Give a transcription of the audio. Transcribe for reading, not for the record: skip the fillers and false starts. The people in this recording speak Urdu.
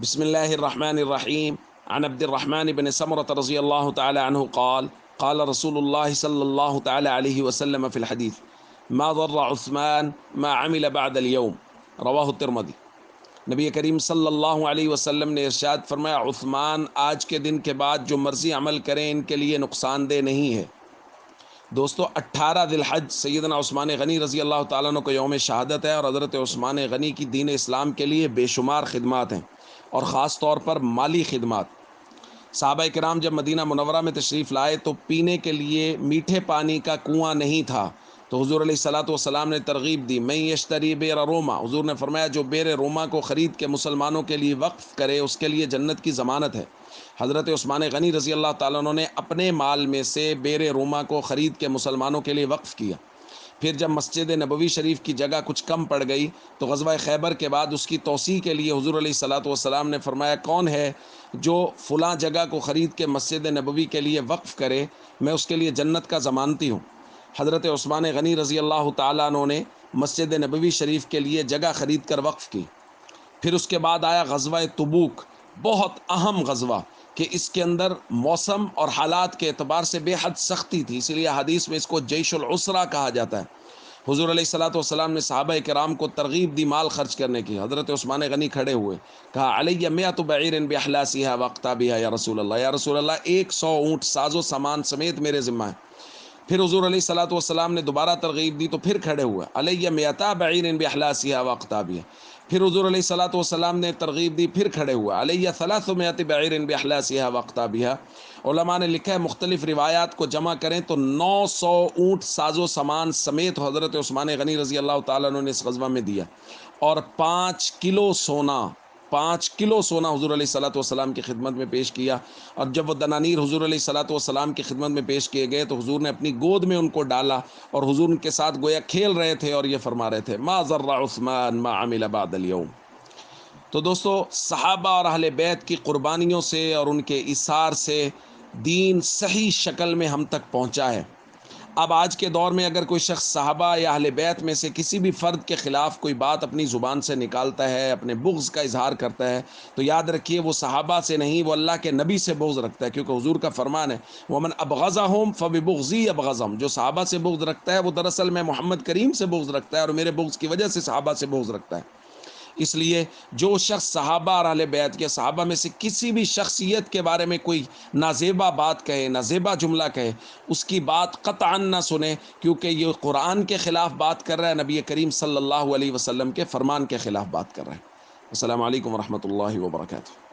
بسم الله الرحمن الرحيم. عن عبد الرحمن بن سمرة رضي الله تعالى عنه قال قال رسول الله صلى الله تعالى عليه وسلم في الحديث ما ضر عثمان ما عمل بعد اليوم رواہ الترمذی۔ نبی کریم صلی اللہ علیہ وسلم نے ارشاد فرمایا، عثمان آج کے دن کے بعد جو مرضی عمل کریں ان کے لیے نقصان دہ نہیں ہے۔ دوستو 18 ذی الحج سیدنا عثمان غنی رضی اللہ تعالیٰ عنہ کو یوم شہادت ہے، اور حضرت عثمان غنی کی دین اسلام کے لیے بے شمار خدمات ہیں، اور خاص طور پر مالی خدمات۔ صحابہ کرام جب مدینہ منورہ میں تشریف لائے تو پینے کے لیے میٹھے پانی کا کنواں نہیں تھا، تو حضور علیہ الصلوۃ والسلام نے ترغیب دی، میں یشتری بئر روما، حضور نے فرمایا جو بئر روما کو خرید کے مسلمانوں کے لیے وقف کرے اس کے لیے جنت کی ضمانت ہے۔ حضرت عثمان غنی رضی اللہ تعالیٰ عنہ نے اپنے مال میں سے بئر روما کو خرید کے مسلمانوں کے لیے وقف کیا۔ پھر جب مسجد نبوی شریف کی جگہ کچھ کم پڑ گئی تو غزوہ خیبر کے بعد اس کی توسیع کے لیے حضور علیہ الصلوۃ والسلام نے فرمایا، کون ہے جو فلاں جگہ کو خرید کے مسجد نبوی کے لیے وقف کرے، میں اس کے لیے جنت کا ضمانتی ہوں۔ حضرت عثمان غنی رضی اللہ تعالیٰ عنہ نے مسجد نبوی شریف کے لیے جگہ خرید کر وقف کی۔ پھر اس کے بعد آیا غزوہ تبوک، بہت اہم غزوہ کہ اس کے اندر موسم اور حالات کے اعتبار سے بے حد سختی تھی، اس لیے حدیث میں اس کو جیش العسرہ کہا جاتا ہے۔ حضور علیہ الصلوۃ والسلام نے صحابہ کرام کو ترغیب دی مال خرچ کرنے کی۔ حضرت عثمان غنی کھڑے ہوئے، کہا علیہ مئۃ بعیر باحلاسها واقطابها یا رسول اللہ، یا رسول اللہ 100 اونٹ ساز و سامان سمیت میرے ذمہ ہے۔ پھر حضور علیہ الصلوۃ والسلام نے دوبارہ ترغیب دی تو پھر کھڑے ہوئے، علیہ مئۃ بعیر باحلاسها واقطابها۔ پھر حضور علیہ الصلوۃ والسلام نے ترغیب دی، پھر کھڑے ہوئے، علیہ 300 بعیر باحلاسها واقطابها۔ علماء نے لکھا ہے مختلف روایات کو جمع کریں تو 900 اونٹ ساز و سامان سمیت حضرت عثمان غنی رضی اللہ تعالیٰ عنہ نے اس غزوہ میں دیا، اور 5 کلو سونا حضور علیہ الصلوۃ والسلام کی خدمت میں پیش کیا۔ اور جب وہ دنانیر حضور علیہ الصلوۃ والسلام کی خدمت میں پیش کیے گئے تو حضور نے اپنی گود میں ان کو ڈالا، اور حضور ان کے ساتھ گویا کھیل رہے تھے اور یہ فرما رہے تھے ما ضر عثمان ما عمل بعد اليوم۔ تو دوستو صحابہ اور اہل بیت کی قربانیوں سے اور ان کے ایثار سے دین صحیح شکل میں ہم تک پہنچا ہے۔ اب آج کے دور میں اگر کوئی شخص صحابہ یا اہل بیت میں سے کسی بھی فرد کے خلاف کوئی بات اپنی زبان سے نکالتا ہے، اپنے بغض کا اظہار کرتا ہے، تو یاد رکھیے وہ صحابہ سے نہیں، وہ اللہ کے نبی سے بغض رکھتا ہے، کیونکہ حضور کا فرمان ہے وَمَنْ أَبْغَضَهُمْ فَبِبُغْضِي أَبْغَضَهُمْ، جو صحابہ سے بغض رکھتا ہے وہ دراصل میں محمد کریم سے بغض رکھتا ہے، اور میرے بغض کی وجہ سے صحابہ سے بغض رکھتا ہے۔ اس لیے جو شخص صحابہ اور اہل بیت کے صحابہ میں سے کسی بھی شخصیت کے بارے میں کوئی نازیبا بات کہے، نازیبا جملہ کہے، اس کی بات قطعاً نہ سنیں، کیونکہ یہ قرآن کے خلاف بات کر رہا ہے، نبی کریم صلی اللہ علیہ وسلم کے فرمان کے خلاف بات کر رہا ہے۔ السلام علیکم ورحمۃ اللہ وبرکاتہ۔